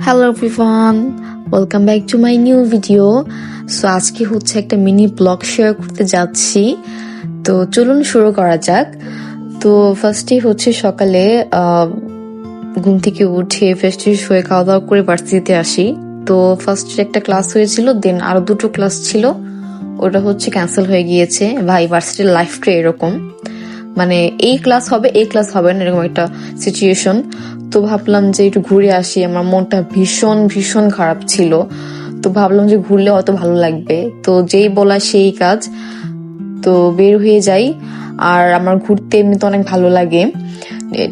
Hello everyone, welcome back to my new video. So আজকে হচ্ছে একটা মিনি ব্লগ শেয়ার করতে যাচ্ছি। তো চলুন শুরু করা যাক। তো ফার্স্টে হচ্ছে সকালে ঘুম থেকে উঠে ফ্রেশ হয়ে খাওয়া দাওয়া করে ভার্সিটিতে আসি। তো ফার্স্ট একটা ক্লাস হয়েছিল, দেন আরো দুটো ক্লাস ছিল, ওটা হচ্ছে ক্যান্সেল হয়ে গিয়েছে। ভাই ভার্সিটির লাইফটা এরকম, মানে এই ক্লাস হবে না, এরকম একটা সিচুয়েশন। তো ভাবলাম যে একটু ঘুরে আসি, আমার মনটা ভীষণ ভীষণ খারাপ ছিল। তো ভাবলাম যে ঘুরলে হয়তো ভালো লাগবে, তো যেই বলা সেই কাজ, তো বের হয়ে যাই। আর আমার ঘুরতে এমনিতে অনেক ভালো লাগে,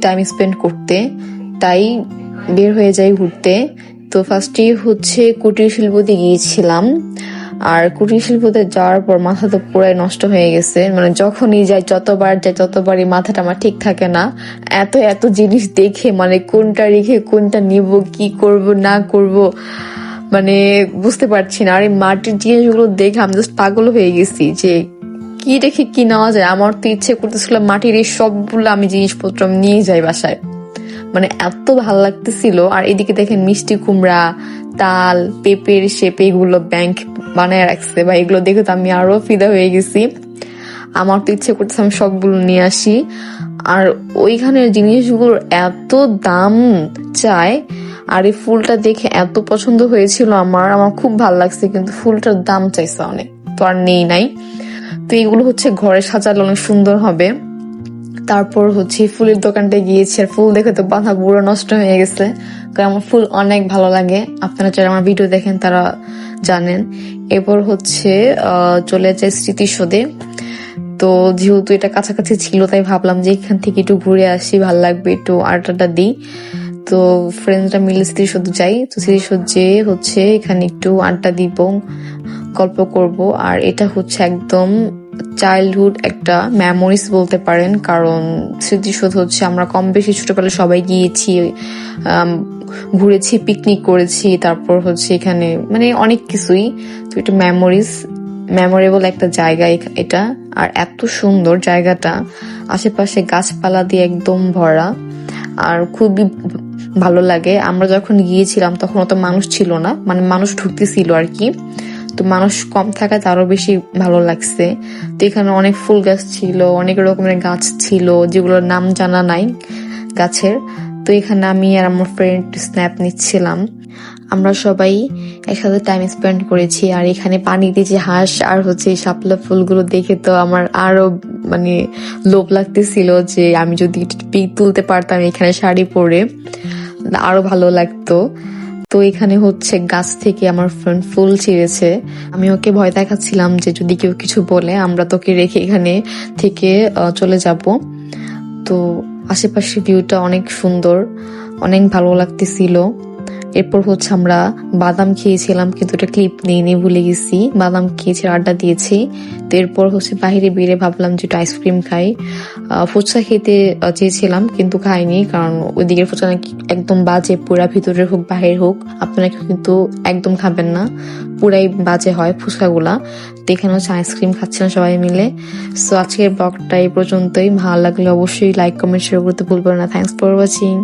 টাইম স্পেন্ড করতে, তাই বের হয়ে যাই ঘুরতে। তো ফার্স্টে হচ্ছে কুটির শিল্পতে গিয়েছিলাম। আর কুটির শিল্পতে যাওয়ার পর মাথা তো পুরাই নষ্ট হয়ে গেছে, মানে যখনই যাই যতবারই মাথাটা আমার ঠিক থাকে না। এত এত জিনিস দেখে মানে কোনটা রেখে কোনটা নিব, কি করব না করব মানে বুঝতে পারছি না। আর এই মাটির জিনিসগুলো দেখে আমি জাস্ট পাগল হয়ে গেছি যে কি রেখে কি নেওয়া যায়। আমার তো ইচ্ছে করতেছিল মাটির এই সবগুলো আমি জিনিসপত্র নিয়ে যাই বাসায়, মানে এত ভালো লাগতেছিল। আর এদিকে দেখেন মিষ্টি কুমড়া, তাল, পেঁপের শেপ এগুলো ব্যাংক বানায় রাখছে, বা এগুলো দেখে তো আমি আরো ফিদা হয়ে গেছি। আমার তো ইচ্ছে করতেছে আমি সবগুলো নিয়ে আসি। আর ওইখানের জিনিসগুলোর এত দাম চায়। আর এই ফুলটা দেখে এত পছন্দ হয়েছিল আমার খুব ভালো লাগছে, কিন্তু ফুলটার দাম চাইছে অনেক, তো আর নেই নাই। তো এগুলো হচ্ছে ঘরে সাজালে অনেক সুন্দর হবে। তারপর হচ্ছে ফুলের দোকানটায় গিয়েছি, আর ফুল দেখে তো মাথা পুরো নষ্ট হয়ে গেছে, কারণ আমার ফুল অনেক ভালো লাগে। আপনারা যারা আমার ভিডিও দেখেন তারা জানেন। এরপর হচ্ছে চলে যায় স্মৃতিসৌধে। তো যেহেতু এটা কাছাকাছি ছিল, তাই ভাবলাম যে এখান থেকে একটু ঘুরে আসি, ভালো লাগবে, একটু আড্ডাটা দিই। তো ফ্রেন্ডসরা মিলে স্মৃতিসৌধ যাই। তো স্মৃতিসৌধ যেয়ে হচ্ছে এখানে একটু আড্ডা দিব, গল্প করব। আর এটা হচ্ছে একদম চাইল্ডহুড একটা মেমোরিজ বলতে পারেন, কারণ স্মৃতিসৌধ হচ্ছে আমরা কম বেশি ছোটবেলায় সবাই গিয়েছি, ঘুরেছি, পিকনিক করেছি, তারপর হচ্ছে এখানে মানে অনেক কিছুই। তো এটা মেমোরেবল একটা জায়গা এটা। আর এত সুন্দর জায়গাটা, আশেপাশে গাছপালা দিয়ে একদম ভরা, আর খুবই ভালো লাগে। আমরা যখন গিয়েছিলাম তখন অত মানুষ ছিল না, মানে মানুষ ঢুকতেছিল আর কি, তো মানুষ কম থাকাতে আরো বেশি ভালো লাগছে। তো এখানে অনেক ফুল গাছ ছিল, অনেক রকমের গাছ ছিল যেগুলোর নাম জানা নাই গাছের। তো এখানে আমি আর আমার ফ্রেন্ড স্ন্যাপ নিচ্ছিলাম, আমরা সবাই একসাথে টাইম স্পেন্ড করেছি। আর এখানে পানিতে যে হাঁস আর হচ্ছে শাপলা ফুলগুলো দেখে তো আমার আরো মানে লোভ লাগতেছিল যে আমি যদি পিক তুলতে পারতাম এখানে শাড়ি পরে, আরো ভালো লাগতো। তো এখানে হচ্ছে গাছ থেকে আমার ফ্রেন্ড ফুল ছিঁড়েছে, আমি ওকে ভয় দেখাচ্ছিলাম যে যদি কেউ কিছু বলে আমরা তোকে রেখে এখানে থেকে চলে যাব। তো আশেপাশের ভিউটা অনেক সুন্দর, অনেক ভালো লাগতেছিল। এরপর হচ্ছে আমরা বাদাম খেয়েছিলাম, কিন্তু এটা ক্লিপ নিয়ে ভুলে গেছি। বাদাম খেয়েছি, আড্ডা দিয়েছি। তো এরপর হচ্ছে বাহিরে বেরিয়ে ভাবলাম যে একটু আইসক্রিম খাই। ফুচকা খেতে চেয়েছিলাম কিন্তু খাইনি, কারণ ওই দিকের ফুচকা নাকি একদম বাজে, পুরা ভিতরের হোক বাহির হোক, আপনারা কিন্তু একদম খাবেন না, পুরাই বাজে হয় ফুচকাগুলা। তো এখানে হচ্ছে আইসক্রিম খাচ্ছিলাম সবাই মিলে। সো আজকের ব্লগটা এই পর্যন্তই। ভালো লাগলে অবশ্যই লাইক, কমেন্ট, শেয়ার করতে ভুলবেন না। Thanks for watching.